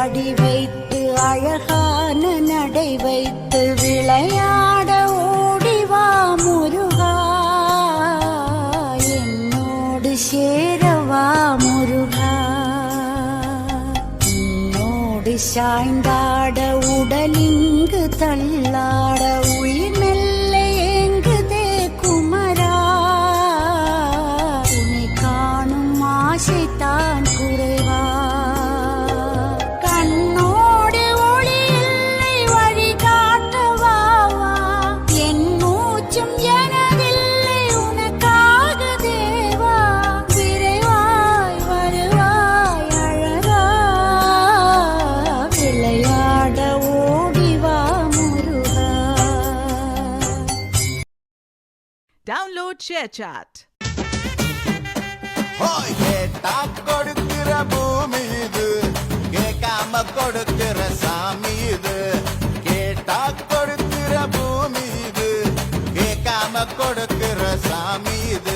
அடி வைத்து அழகான நடை வைத்து விளையாட ஓடிவா முருகா, என்னோடு சேரவா முருகா. உன்னோடு சாய்ந்தாட உடலிங்கு தள்ளாட உயிர் மெல்ல ஏங்குதே குமரா, உன்னை காணும் ஆசைத்தான் குறைவா. கண்ணோடு ஒளி இல்லை வழி காட்டவா, என் மூச்சும் எனதில்லை உனக்காக தேவா. விரைவாய் வருவாய் அழகா, விளையாட ஓடிவா முருகா. Download ShareChat. கேட்டா கொடுக்கிற பூமி இது, கேட்காம கொடுக்கிற சாமி இது. கேட்டா கொடுக்கிற பூமி இது, கேட்காம கொடுக்கிற சாமி இது.